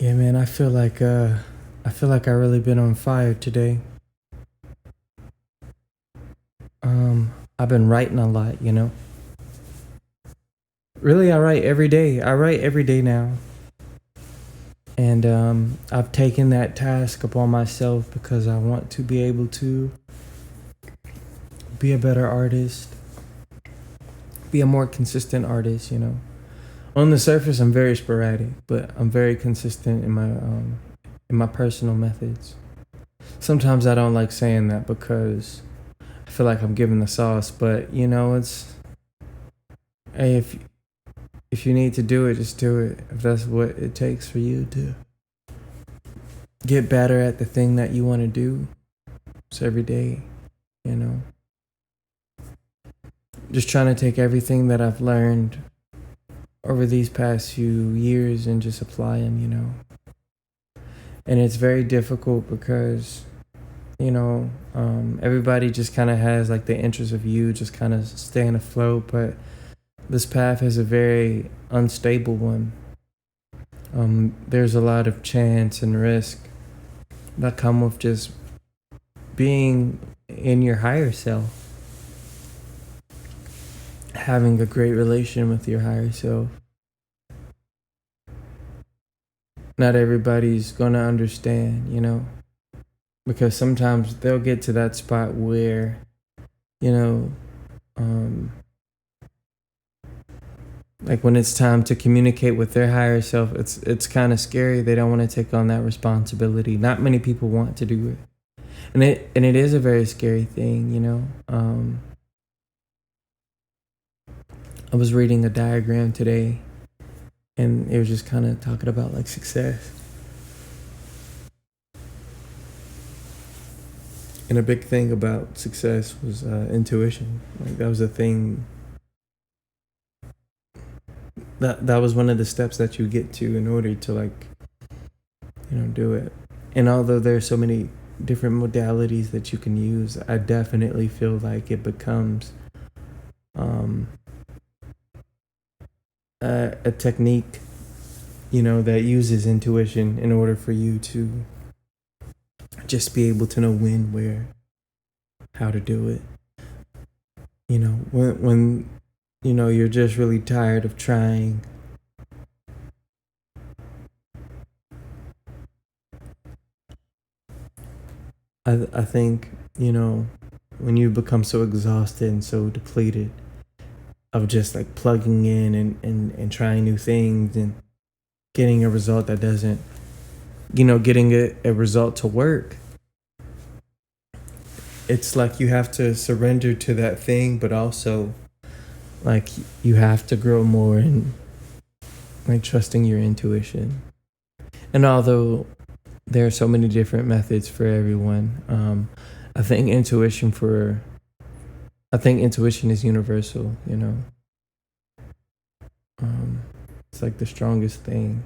Yeah, man, I feel like I really been on fire today. I've been writing a lot. Really, I write every day. I write every day now. And I've taken that task upon myself because I want to be able to be a better artist, be a more consistent artist. On the surface, I'm very sporadic, but I'm very consistent in my personal methods. Sometimes I don't like saying that because I feel like I'm giving the sauce, but it's hey, if you need to do it, just do it. If that's what it takes for you to get better at the thing that you want to do, it's every day, you know. Just trying to take everything that I've learned over these past few years and just apply them. And it's very difficult because everybody just kind of has like the interest of you just kind of staying afloat, but this path is a very unstable one. There's a lot of chance and risk that come with just being in your higher self, having a great relation with your higher self. Not everybody's gonna understand, because sometimes they'll get to that spot where, you know, um, like when it's time to communicate with their higher self, it's kind of scary. They don't want to take on that responsibility. Not many people want to do it, and it is a very scary thing. I was reading a diagram today, and it was just kind of talking about like success. And a big thing about success was intuition. Like that was a thing that was one of the steps that you get to in order to do it. And although there's so many different modalities that you can use, I definitely feel like it becomes a technique, that uses intuition in order for you to just be able to know when, where, how to do it. When you're just really tired of trying. I think, when you become so exhausted and so depleted of just like plugging in and trying new things and getting a result that doesn't, getting a result to work. It's like you have to surrender to that thing, but also like you have to grow more in like trusting your intuition. And although there are so many different methods for everyone, I think intuition is universal. It's like the strongest thing.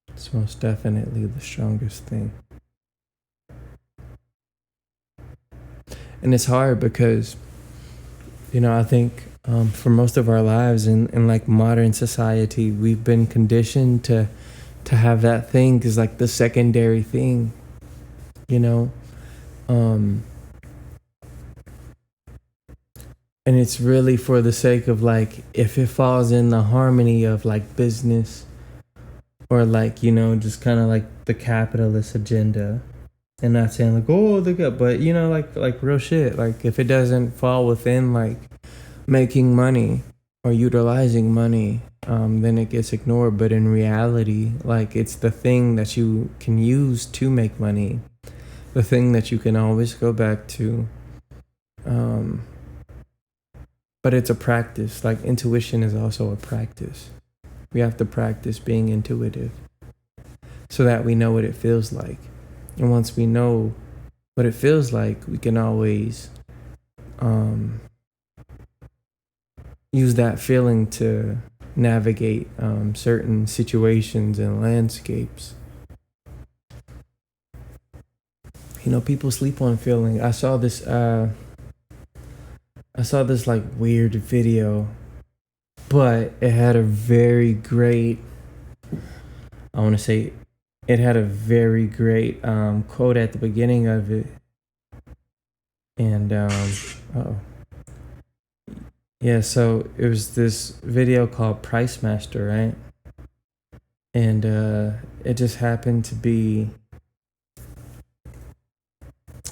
It's most definitely the strongest thing. And it's hard because, I think for most of our lives in like modern society, we've been conditioned to have that thing as like the secondary thing, you know? And it's really for the sake of like, if it falls in the harmony of like business or like, just kind of like the capitalist agenda. And not saying like, oh, look up, but like real shit. Like if it doesn't fall within like making money or utilizing money, then it gets ignored. But in reality, like it's the thing that you can use to make money, the thing that you can always go back to. But it's a practice. Like intuition is also a practice. We have to practice being intuitive so that we know what it feels like. And once we know what it feels like, we can always use that feeling to navigate certain situations and landscapes. People sleep on feeling. I saw this I saw this like weird video, but it had a very great, I want to say, it had a very great quote at the beginning of it. And, oh, yeah, so it was this video called Price Master, right? And it just happened to be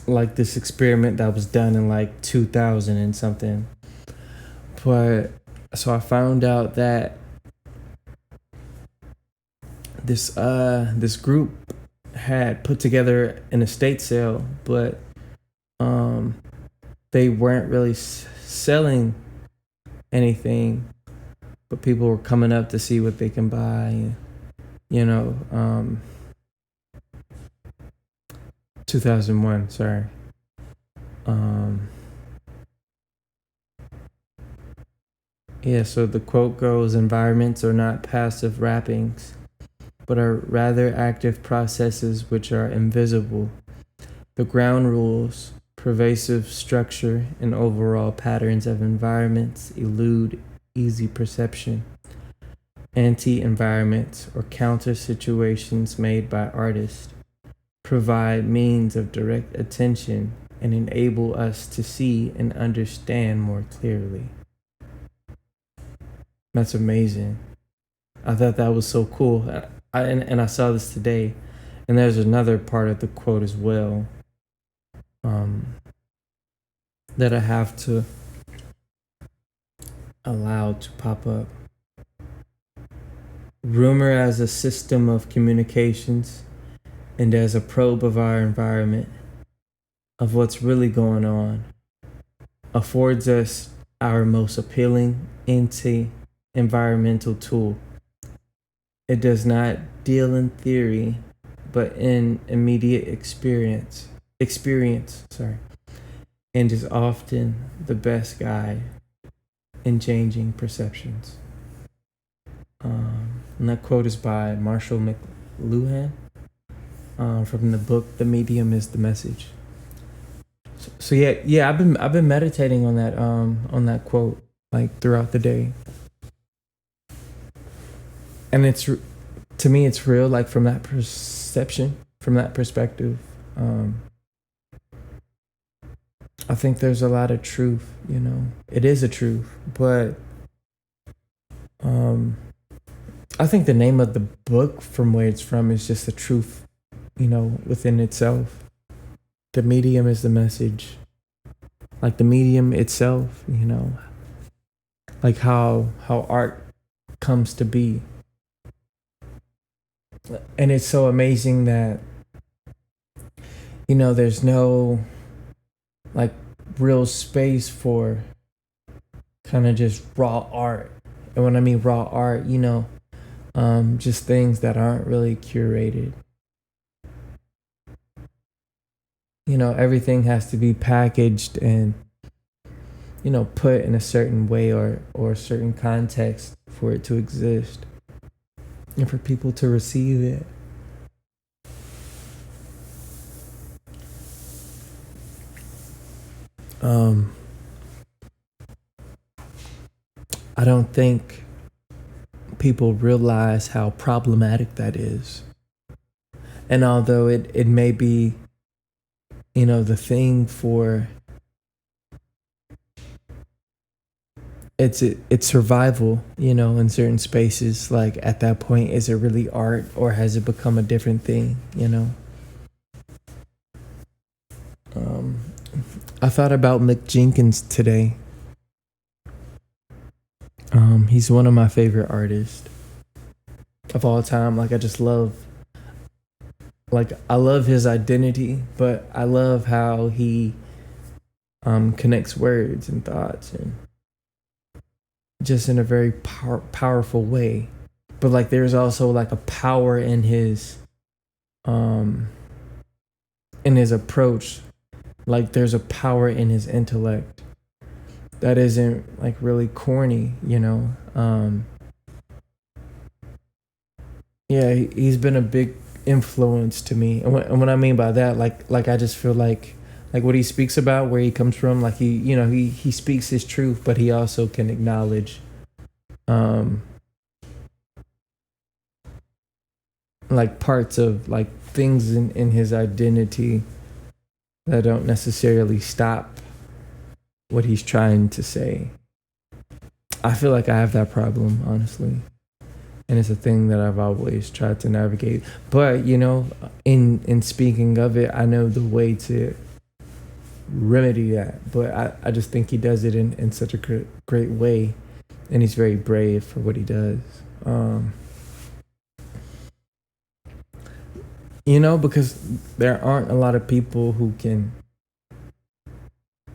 like this experiment that was done in like 2000 and something. But so I found out that this group had put together an estate sale, but they weren't really selling anything, but people were coming up to see what they can buy. 2001, sorry. Yeah, so the quote goes, environments are not passive wrappings, but are rather active processes which are invisible. The ground rules, pervasive structure, and overall patterns of environments elude easy perception. Anti-environments or counter situations made by artists provide means of direct attention and enable us to see and understand more clearly. That's amazing. I thought that was so cool. And I saw this today. And there's another part of the quote as well that I have to allow to pop up. Rumor as a system of communications and as a probe of our environment, of what's really going on, affords us our most appealing anti-environmental tool. It does not deal in theory, but in immediate experience, and is often the best guide in changing perceptions. And that quote is by Marshall McLuhan from the book "The Medium is the Message." So yeah, I've been meditating on that quote like throughout the day, and to me it's real. Like from that perception, from that perspective, I think there's a lot of truth. It is a truth, but I think the name of the book from where it's from is just the truth, within itself. The medium is the message. Like the medium itself, like how art comes to be. And it's so amazing that, there's no like real space for kind of just raw art. And when I mean raw art, just things that aren't really curated. Everything has to be packaged and, put in a certain way or a certain context for it to exist and for people to receive it. I don't think people realize how problematic that is. And although it may be, the thing for it's survival, in certain spaces, like at that point, is it really art or has it become a different thing, I thought about Mick Jenkins today. He's one of my favorite artists of all time. Like I just love, I love his identity, but I love how he connects words and thoughts and just in a very powerful way. But like there's also like a power in his approach. Like there's a power in his intellect that isn't like really corny, yeah, he's been a big influence to me. And what I mean by that, like I just feel like like what he speaks about, where he comes from. Like he speaks his truth, but he also can acknowledge um like parts of like things in his identity that don't necessarily stop what he's trying to say. I feel like I have that problem, honestly. And it's a thing that I've always tried to navigate. But, in speaking of it, I know the way to remedy that. But I just think he does it in such a great way. And he's very brave for what he does. Because there aren't a lot of people who can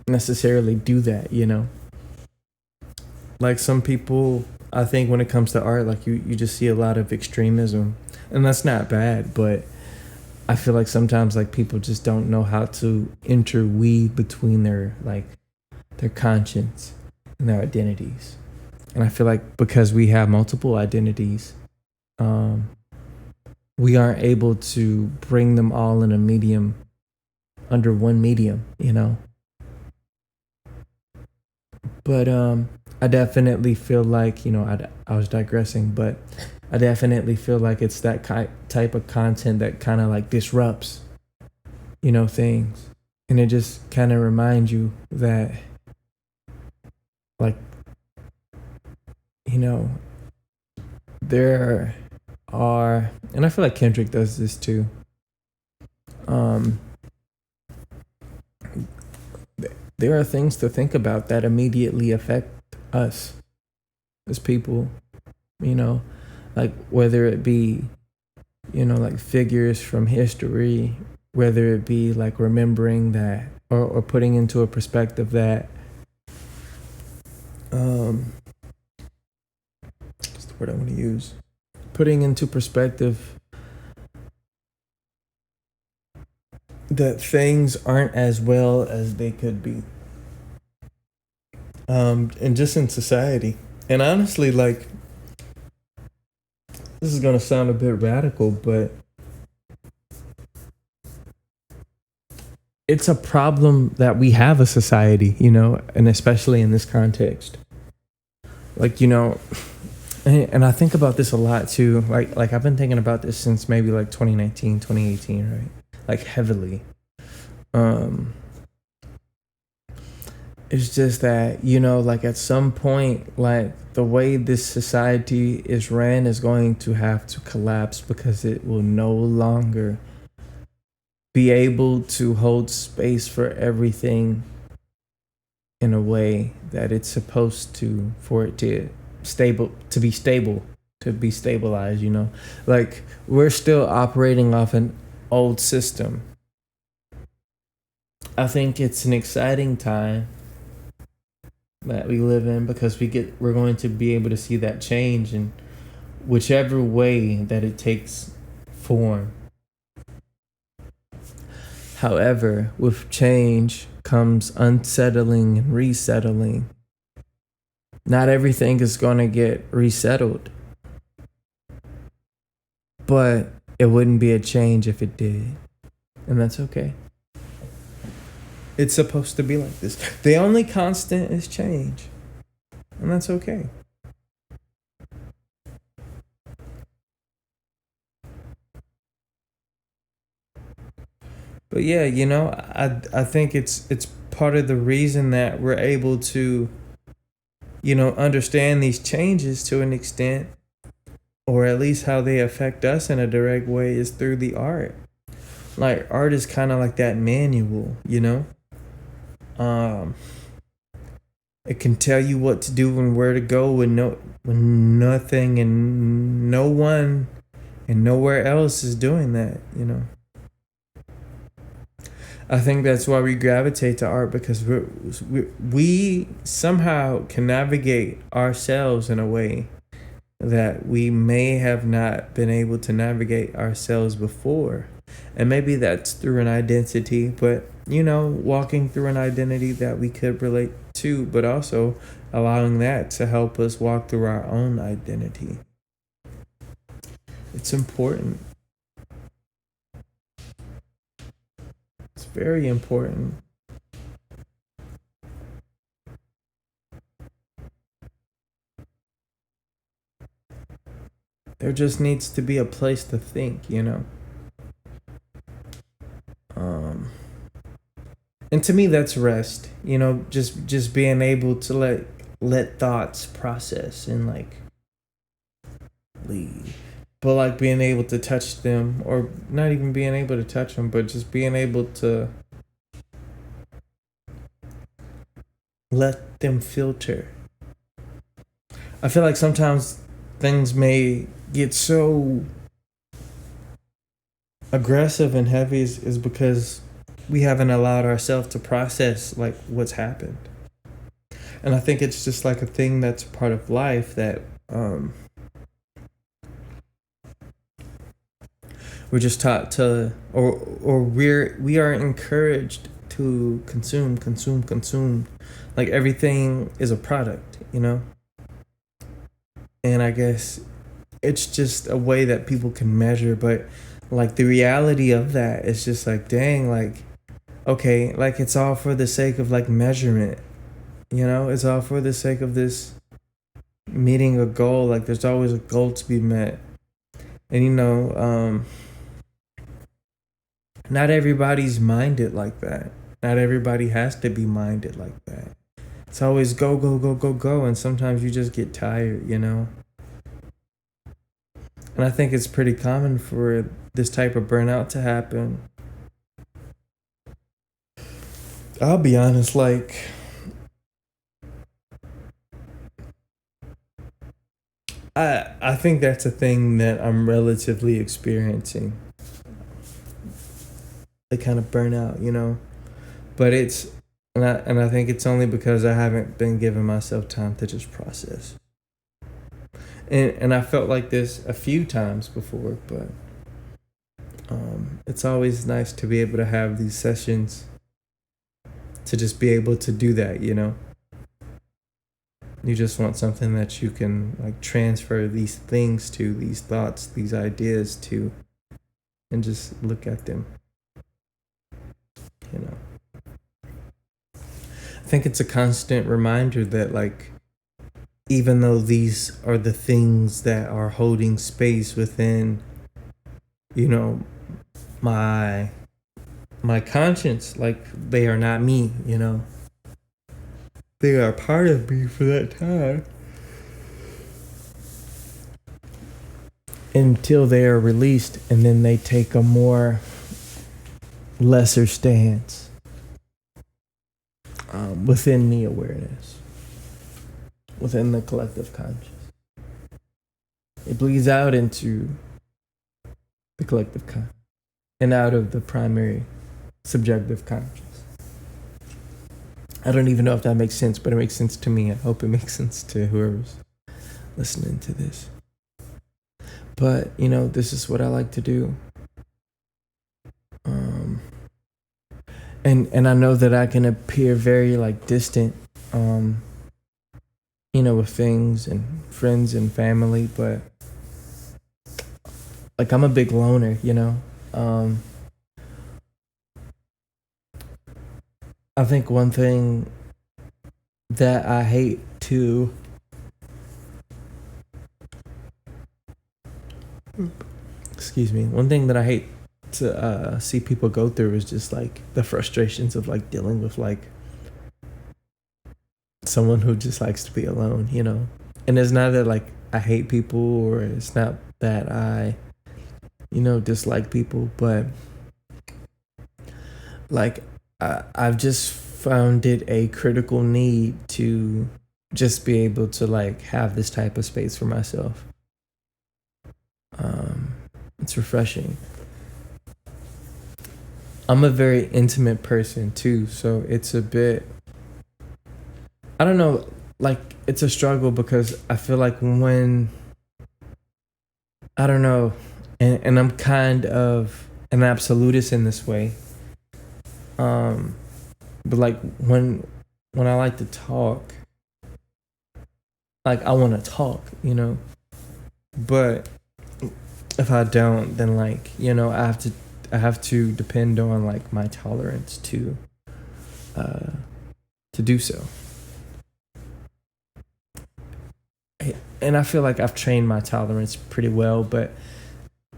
necessarily do that, Like some people, I think when it comes to art, like you just see a lot of extremism. And that's not bad, but I feel like sometimes like people just don't know how to interweave between their conscience and their identities. And I feel like because we have multiple identities, we aren't able to bring them all in a medium under one medium, But I definitely feel like, I was digressing, but I definitely feel like it's that type of content that kind of like disrupts, things. And it just kind of reminds you that, like, there are, and I feel like Kendrick does this too. There are things to think about that immediately affect us as people, like whether it be, like figures from history, whether it be like remembering that or putting into a perspective that, what's the word I want to use? Putting into perspective that things aren't as well as they could be. And just in society. And honestly, like, this is going to sound a bit radical, but it's a problem that we have a society, and especially in this context. Like, and I think about this a lot too. Like I've been thinking about this since maybe like 2019, 2018, right? Like heavily. It's just that, like at some point, like the way this society is ran is going to have to collapse because it will no longer be able to hold space for everything in a way that it's supposed to, for it to be stabilized, Like we're still operating off an old system. I think it's an exciting time that we live in because we're going to be able to see that change in whichever way that it takes form. However, with change comes unsettling and resettling. Not everything is going to get resettled, but it wouldn't be a change if it did, and that's okay. It's supposed to be like this. The only constant is change. And that's okay. But yeah, I think it's part of the reason that we're able to, understand these changes to an extent, or at least how they affect us in a direct way, is through the art. Like art is kind of like that manual, It can tell you what to do and where to go when nothing and no one and nowhere else is doing that, I think that's why we gravitate to art, because we somehow can navigate ourselves in a way that we may have not been able to navigate ourselves before. And maybe that's through an identity, but walking through an identity that we could relate to, but also allowing that to help us walk through our own identity. It's important. It's very important. There just needs to be a place to think, you know. And to me, that's rest. You know, just being able to let thoughts process and like leave, but like being able to touch them, or not even being able to touch them, but just being able to let them filter. I feel like sometimes things may get so aggressive and heavy is because we haven't allowed ourselves to process like what's happened. And I think it's just like a thing that's part of life that we're just taught to, or we are encouraged to consume. Like everything is a product, you know? And I guess it's just a way that people can measure, but like the reality of that is just like, dang, like, okay, like it's all for the sake of like measurement, you know? It's all for the sake of this meeting a goal. Like there's always a goal to be met. And you know, not everybody's minded like that. Not everybody has to be minded like that. It's always go, and sometimes you just get tired, you know? And I think it's pretty common for this type of burnout to happen. I'll be honest, like, I think that's a thing that I'm relatively experiencing. The kind of burnout, you know? But it's, and I think it's only because I haven't been giving myself time to just process. And I felt like this a few times before, but it's always nice to be able to have these sessions to just be able to do that, you know? You just want something that you can like transfer these things to, these thoughts, these ideas to, and just look at them, you know? I think it's a constant reminder that like, even though these are the things that are holding space within, you know, my conscience, like they are not me, you know. They are part of me for that time. Until they are released and then they take a more lesser stance within the awareness, within the collective conscious. It bleeds out into the collective conscious and out of the primary subjective conscious. I don't even know if that makes sense, but it makes sense to me. I hope it makes sense to whoever's listening to this. But, you know, this is what I like to do. And I know that I can appear very like distant, you know, with things and friends and family, but like I'm a big loner, you know. I think one thing that I hate to one thing that I hate to see people go through is just like the frustrations of like dealing with like someone who just likes to be alone, you know. And it's not that like I hate people, or it's not that I, you know, dislike people, but like I've just found it a critical need to just be able to like have this type of space for myself. It's refreshing. I'm a very intimate person too, so it's a bit, I don't know, like it's a struggle because I feel like when, I don't know, and I'm kind of an absolutist in this way. But like when I like to talk, like I want to talk, you know. But if I don't, then like, you know, I I have to depend on like my tolerance to do so. And I feel like I've trained my tolerance pretty well, but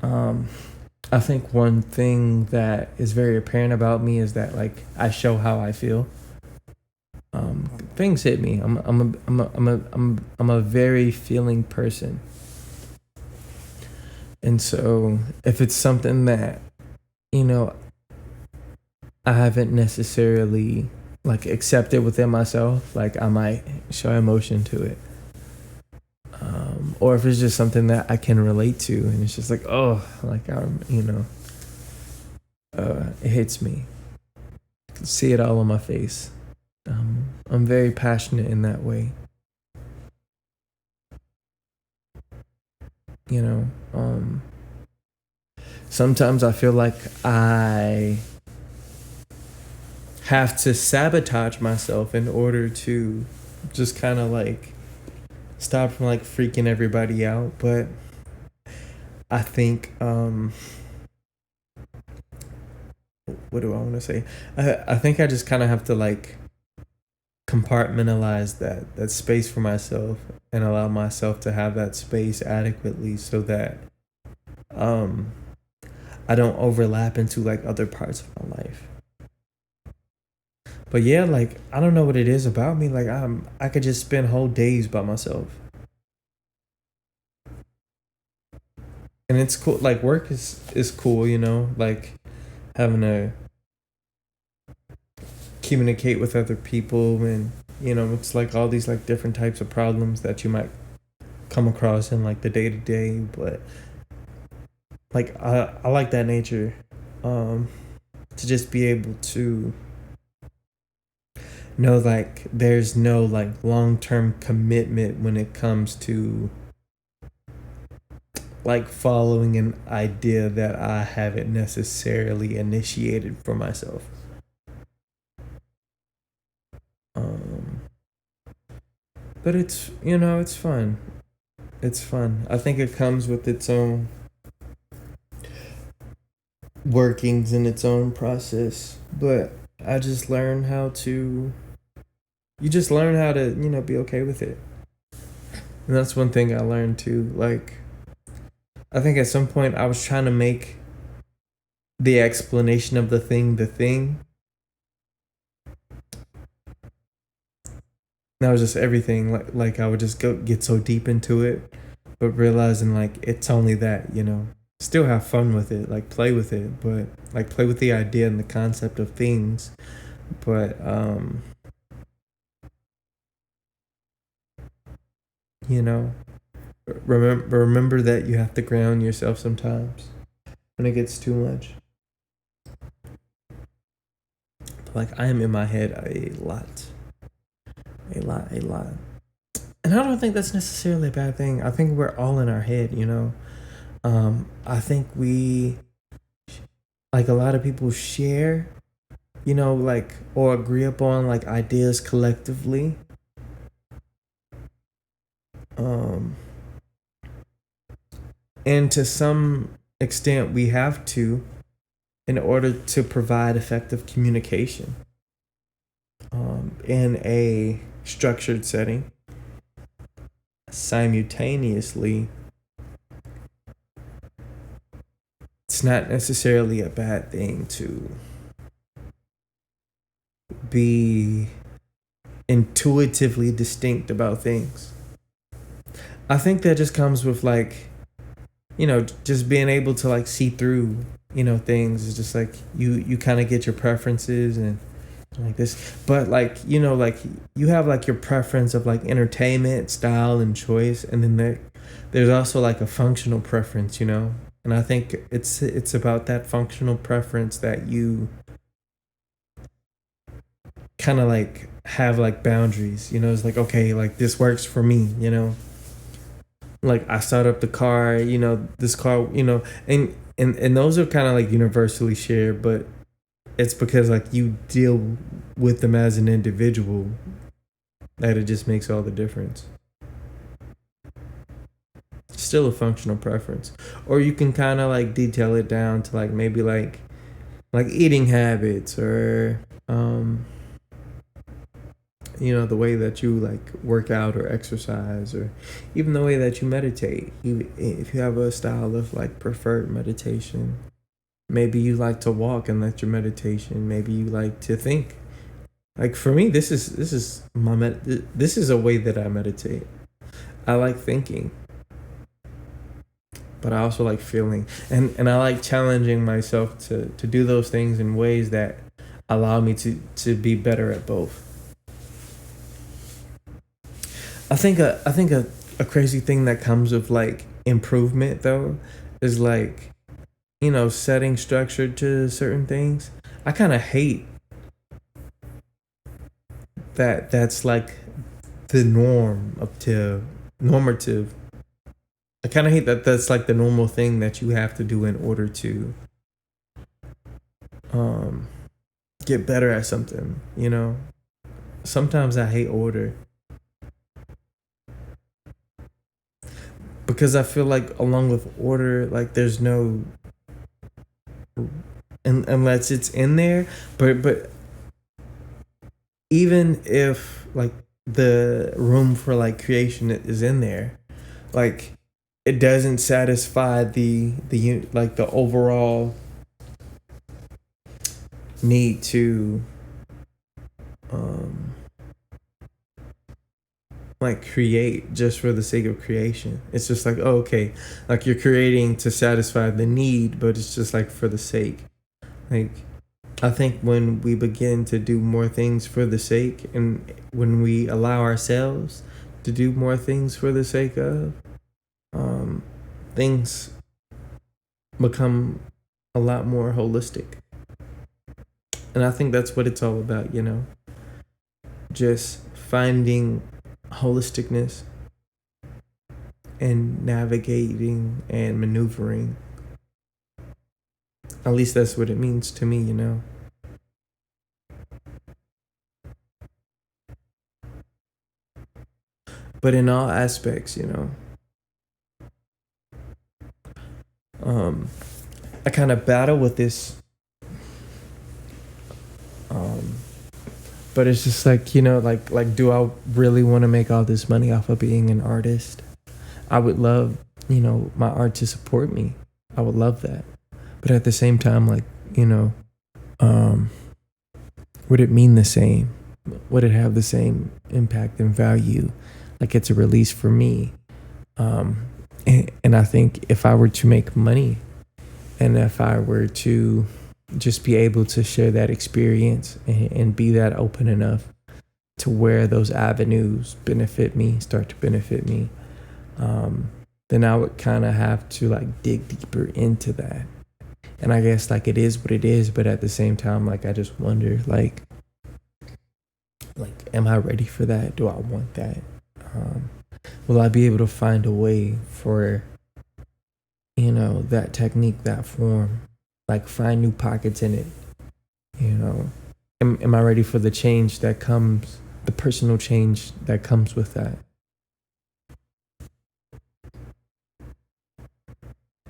I think one thing that is very apparent about me is that like I show how I feel. Things hit me. I'm a very feeling person, and so if it's something that I haven't necessarily like accepted within myself, like I might show emotion to it. Or if it's just something that I can relate to, and it's just like, oh, like it hits me. I can see it all on my face. I'm very passionate in that way. Sometimes I feel like I have to sabotage myself in order to just kind of like stop from like freaking everybody out. But I think what do I want to say? I think I just kind of have to like compartmentalize that space for myself and allow myself to have that space adequately so that I don't overlap into like other parts of my life. But yeah, like I don't know what it is about me. Like I could just spend whole days by myself. And it's cool. Like work is cool, like having to communicate with other people, and it's like all these like different types of problems that you might come across in like the day to day. But like I like that nature, to just be able to know like there's no like long-term commitment when it comes to like following an idea that I haven't necessarily initiated for myself. But it's fun. It's fun. I think it comes with its own workings and its own process. But I just learned how to you just learn how to, be okay with it. And that's one thing I learned too. Like I think at some point I was trying to make the explanation of the thing. That was just everything. Like I would just get so deep into it, but realizing like it's only that. Still have fun with it, like play with it, but like play with the idea and the concept of things. But remember that you have to ground yourself sometimes when it gets too much. Like I am in my head a lot. And I don't think that's necessarily a bad thing. I think we're all in our head, I think we, like a lot of people share, like, or agree upon like ideas collectively. And to some extent we have to in order to provide effective communication in a structured setting. Simultaneously, it's not necessarily a bad thing to be intuitively distinct about things. I think that just comes with like, just being able to like see through, things. Is just like you kind of get your preferences and like this, but like like you have like your preference of like entertainment style and choice, and then there's also like a functional preference, and I think it's about that functional preference that you kind of like have like boundaries. It's like, okay, like this works for me. Like I start up the car, this car, and those are kind of like universally shared, but it's because like you deal with them as an individual that it just makes all the difference. Still a functional preference. Or you can kind of like detail it down to like maybe like like eating habits, or the way that you like work out or exercise, or even the way that you meditate. If you have a style of like preferred meditation, maybe you like to walk and that's your meditation. Maybe you like to think. Like for me, this is a way that I meditate. I like thinking, but I also like feeling, and I like challenging myself to do those things in ways that allow me to be better at both. I think a crazy thing that comes with like improvement though is like, setting structure to certain things. I kind of hate that that's like the normative. I kind of hate that that's like the normal thing that you have to do in order to um get better at something. Sometimes I hate order because I feel like along with order, like there's no, unless it's in there, but even if like the room for like creation is in there, like it doesn't satisfy like the overall need to um like create just for the sake of creation. It's just like, oh, okay, like you're creating to satisfy the need, but it's just like for the sake. Like I think when we begin to do more things for the sake, and when we allow ourselves to do more things for the sake of, things become a lot more holistic. And I think that's what it's all about. Just finding holisticness and navigating and maneuvering. At least that's what it means to me. But in all aspects, um, I kind of battle with this. Um, but it's just like do I really want to make all this money off of being an artist? I would love, my art to support me. I would love that. But at the same time, like, um, would it mean the same? Would it have the same impact and value? Like it's a release for me. Um, and I think if I were to make money, and if I were to just be able to share that experience, and be that open enough to where those avenues start to benefit me, then I would kind of have to like dig deeper into that. And I guess like it is what it is, but at the same time, like I just wonder, like am I ready for that? Do I want that? Um, will I be able to find a way for that technique, that form, like find new pockets in it? You know, am I ready for the change that comes, the personal change that comes with that?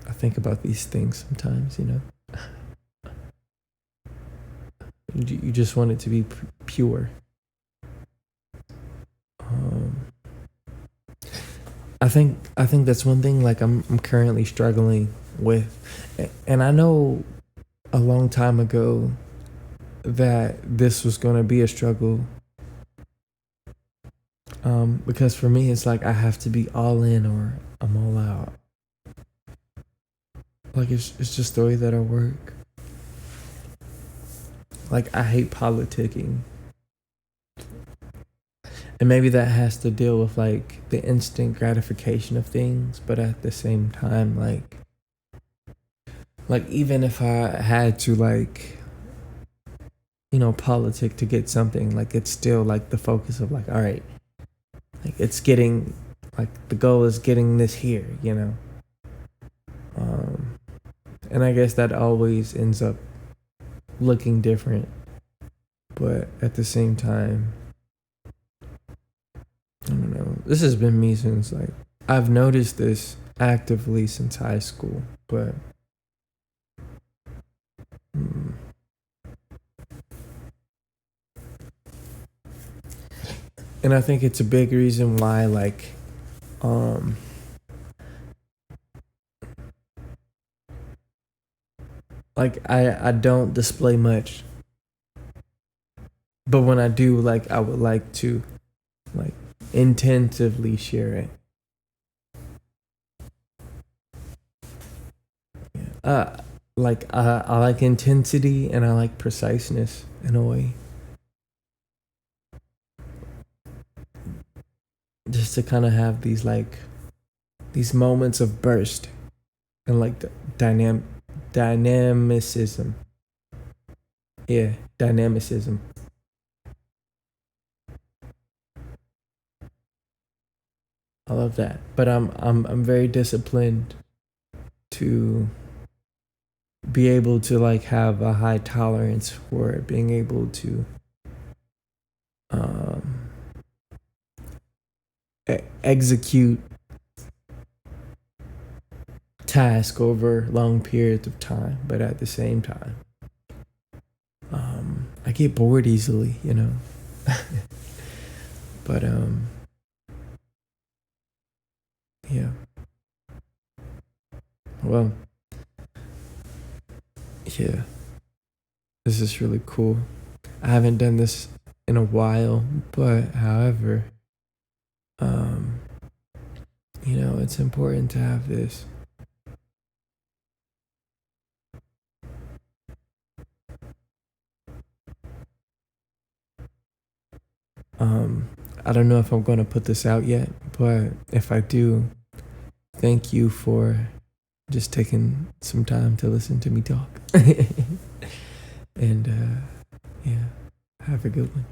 I think about these things sometimes. You just want it to be pure. Um, I think that's one thing like I'm currently struggling with, and I know a long time ago that this was going to be a struggle, because for me it's like I have to be all in or I'm all out. Like it's just the way that I work. Like I hate politicking. And maybe that has to deal with like the instant gratification of things, but at the same time, like even if I had to politic to get something, like it's still like the focus of like, all right, like it's getting, like the goal is getting this here. Um, and I guess that always ends up looking different, but at the same time, I don't know. This has been me since like I've noticed this actively since high school, but And I think it's a big reason why, um, I don't display much, but when I do, I would like to, like, intensively share it. Uh, I like intensity and I like preciseness in a way. Just to kind of have these moments of burst and like the dynamicism. Yeah, dynamicism. I love that. But I'm very disciplined to be able to like have a high tolerance for being able to um execute task over long periods of time, but at the same time, I get bored easily, you know. But yeah. Well, yeah. This is really cool. I haven't done this in a while, but however, um, it's important to have this. Um, I don't know if I'm going to put this out yet, but if I do, thank you for just taking some time to listen to me talk. And yeah, have a good one.